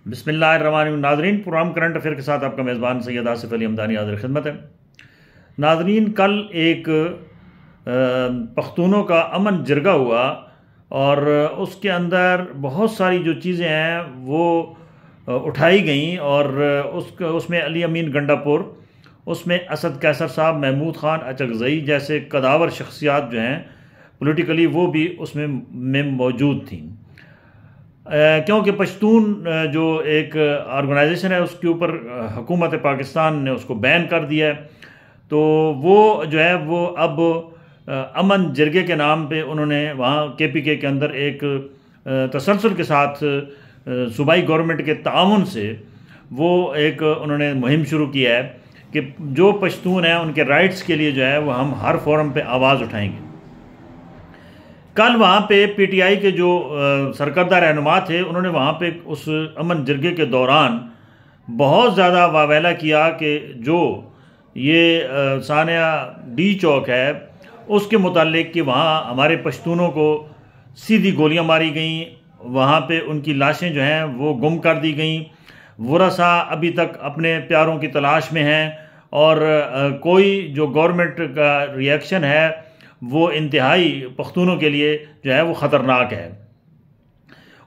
बिस्मिल्लाहिर्रहमानिर्रहीम। नाज़रीन, programme current affair के साथ आपका मेज़बान सैयद आसिफ अली हमदानी हाज़िर खिदमत है। नाज़रीन, कल एक पख्तूनों का अमन जिरगा हुआ और उसके अंदर बहुत सारी जो चीज़ें हैं वो उठाई गई और उसमें अली अमीन गंडापुर, उसमें असद कैसर साहब, महमूद ख़ान अचकज़ई जैसे कदावर शख्सियात जो हैं पॉलिटिकली वो भी उसमें मौजूद थी। क्योंकि पश्तून जो एक ऑर्गेनाइजेशन है उसके ऊपर हुकूमत पाकिस्तान ने उसको बैन कर दिया है, तो वो जो है वो अब अमन जिरगे के नाम पे उन्होंने वहाँ KPK के अंदर एक तसलसल के साथ सूबाई गवर्नमेंट के ताउन से वो एक उन्होंने मुहिम शुरू किया है कि जो पश्तून हैं उनके राइट्स के लिए जो है वो हम हर फोरम पे आवाज़ उठाएंगे। कल वहाँ पे PTI के जो सरकर्दा रहनुमा थे उन्होंने वहाँ पे उस अमन जिरगे के दौरान बहुत ज़्यादा वावेला किया कि जो ये सानिया डी चौक है उसके मुतालिक कि वहाँ हमारे पश्तूनों को सीधी गोलियाँ मारी गईं, वहाँ पे उनकी लाशें जो हैं वो गुम कर दी गईं, वरसा अभी तक अपने प्यारों की तलाश में हैं और कोई जो गवर्नमेंट का रिएक्शन है वो इंतहाई पख्तूनों के लिए जो है वो ख़तरनाक है।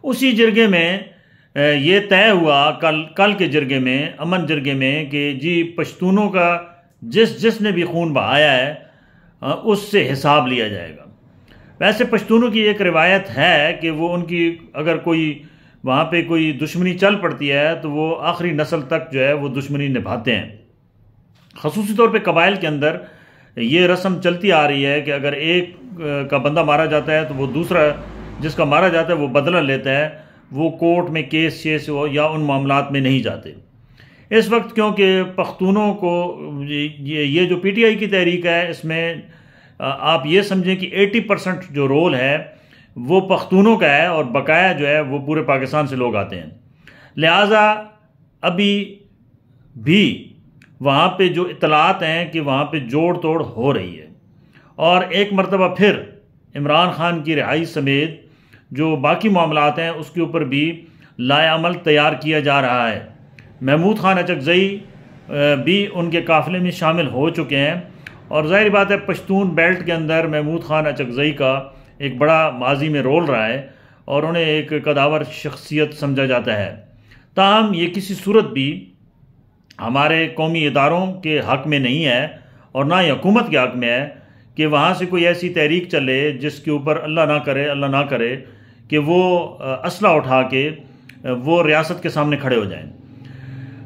उसी जिरगे में ये तय हुआ कल के जिरगे में, अमन जिरगे में, कि जी पश्तूनों का जिसने भी खून बहाया है उससे हिसाब लिया जाएगा। वैसे पश्तूनों की एक रिवायत है कि वो उनकी अगर कोई वहाँ पे कोई दुश्मनी चल पड़ती है तो वो आखिरी नस्ल तक जो है वो दुश्मनी निभाते हैं। ख़ुसूसी तौर पे कबाइल के अंदर ये रस्म चलती आ रही है कि अगर एक का बंदा मारा जाता है तो वो दूसरा जिसका मारा जाता है वो बदला लेता है, वो कोर्ट में केस शेस या उन मामलात में नहीं जाते। इस वक्त क्योंकि पख्तूनों को ये जो PTI की तहरीक है इसमें आप ये समझें कि 80% जो रोल है वो पख्तूनों का है और बकाया जो है वो पूरे पाकिस्तान से लोग आते हैं। लिहाजा अभी भी वहाँ पे जो इतलात हैं कि वहाँ पे जोड़ तोड़ हो रही है और एक मरतबा फिर इमरान ख़ान की रिहाई समेत जो बाकी मामलात हैं उसके ऊपर भी लाएअमल तैयार किया जा रहा है। महमूद ख़ान अचकज़ई भी उनके काफ़िले में शामिल हो चुके हैं और ज़ाहिर बात है पश्तून बेल्ट के अंदर महमूद ख़ान अचकज़ई का एक बड़ा माजी में रोल रहा है और उन्हें एक कदावर शख्सियत समझा जाता है। ताहम ये किसी सूरत भी हमारे कौमी इदारों के हक़ में नहीं है और ना ही हुकूमत के हक़ में है कि वहाँ से कोई ऐसी तहरीक चले जिसके ऊपर अल्लाह ना करे कि वो असला उठा के वो रियासत के सामने खड़े हो जाएं।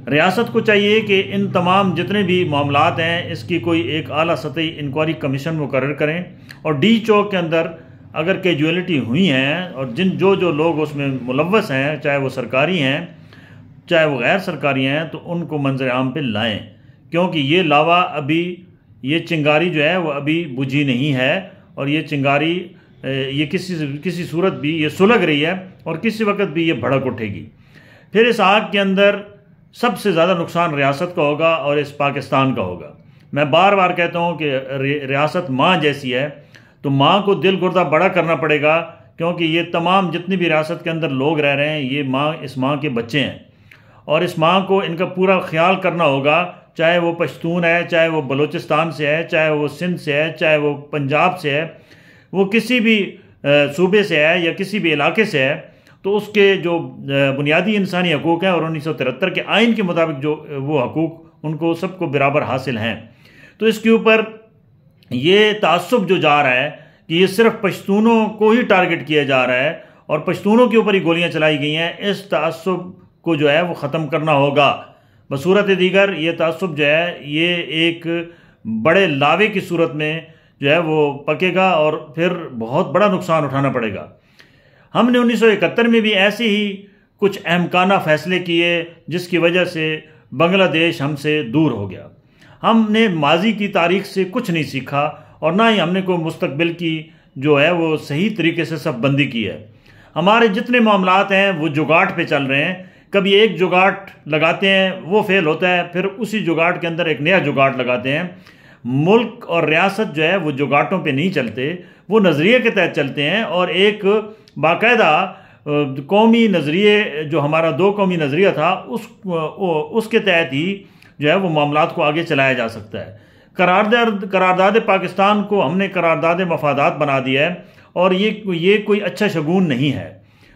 रियासत को चाहिए कि इन तमाम जितने भी मामलात हैं इसकी कोई एक आला सतही इंक्वायरी कमीशन मुकर्रर करें और डी चौक के अंदर अगर कैजुअलिटी हुई हैं और जो लोग उसमें मुलव्वस हैं, चाहे वो सरकारी हैं चाहे वो गैर सरकारी हैं, तो उनको मंजर आम पे लाएं, क्योंकि ये लावा अभी ये चिंगारी जो है वो अभी बुझी नहीं है और ये चिंगारी ये किसी सूरत भी ये सुलग रही है और किसी वक्त भी ये भड़क उठेगी। फिर इस आग के अंदर सबसे ज़्यादा नुकसान रियासत का होगा और इस पाकिस्तान का होगा। मैं बार बार कहता हूँ कि रियासत माँ जैसी है, तो माँ को दिल गुर्दा बड़ा करना पड़ेगा, क्योंकि ये तमाम जितनी भी रियासत के अंदर लोग रह रहे हैं ये माँ, इस माँ के बच्चे हैं और इस माँ को इनका पूरा ख्याल करना होगा, चाहे वो पश्तून है, चाहे वो बलूचिस्तान से है, चाहे वो सिंध से है, चाहे वो पंजाब से है, वो किसी भी सूबे से है या किसी भी इलाके से है, तो उसके जो बुनियादी इंसानी हकूक़ हैं और 1973 के आइन के मुताबिक जो वो हकूक़ उनको सबको बराबर हासिल हैं। तो इसके ऊपर ये तासुब जो जा रहा है कि ये सिर्फ पश्तूनों को ही टारगेट किया जा रहा है और पश्तूनों के ऊपर ही गोलियाँ चलाई गई हैं, इस तासुब को जो है वो ख़त्म करना होगा। बसूरत दीगर ये तासुब जो है ये एक बड़े लावे की सूरत में जो है वो पकेगा और फिर बहुत बड़ा नुकसान उठाना पड़ेगा। हमने 1971 में भी ऐसे ही कुछ अहमकाना फ़ैसले किए जिसकी वजह से बांग्लादेश हमसे दूर हो गया। हमने माजी की तारीख से कुछ नहीं सीखा और ना ही हमने कोई मुस्तकबिल की जो है वो सही तरीके से सफ़बंदी की है। हमारे जितने मामलात हैं वो जुगाड़ पे चल रहे हैं, कभी एक जुगाड़ लगाते हैं वो फेल होता है, फिर उसी जुगाड़ के अंदर एक नया जुगाड़ लगाते हैं। मुल्क और रियासत जो है वो जुगाड़ों पे नहीं चलते, वो नज़रिए के तहत चलते हैं और एक बाकायदा कौमी नज़रिए, जो हमारा 2 कौमी नज़रिया था, उसके तहत ही जो है वो मामलात को आगे चलाया जा सकता है। करारदाद पाकिस्तान को हमने करारदाद मफादात बना दिया है, और ये कोई अच्छा शगुन नहीं है।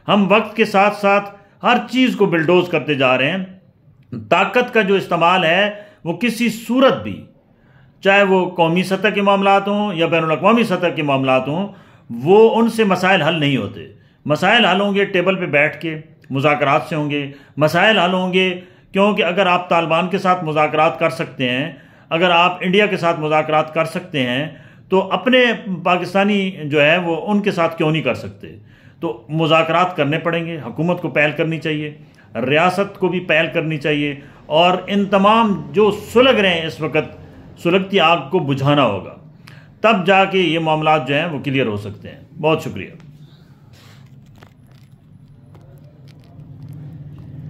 हम वक्त के साथ साथ हर चीज़ को बिल्डोज करते जा रहे हैं। ताकत का जो इस्तेमाल है वो किसी सूरत भी, चाहे वो कौमी सतह के मामलात हों या बैनुल-अक़वामी सतह के मामलात हों, वो उनसे मसाइल हल नहीं होते। मसाइल हल होंगे टेबल पे बैठ के, मुज़ाकरात से होंगे। मसाइल हल होंगे क्योंकि अगर आप तालिबान के साथ मुज़ाकरात कर सकते हैं, अगर आप इंडिया के साथ मुज़ाकरात कर सकते हैं, तो अपने पाकिस्तानी जो है वो उनके साथ क्यों नहीं कर सकते। तो मुज़ाकरात करने पड़ेंगे, हुकूमत को पहल करनी चाहिए, रियासत को भी पहल करनी चाहिए, और इन तमाम जो सुलग रहे हैं इस वक्त, सुलगती आग को बुझाना होगा। तब जाके ये मामलात जो हैं वो क्लियर हो सकते हैं। बहुत शुक्रिया।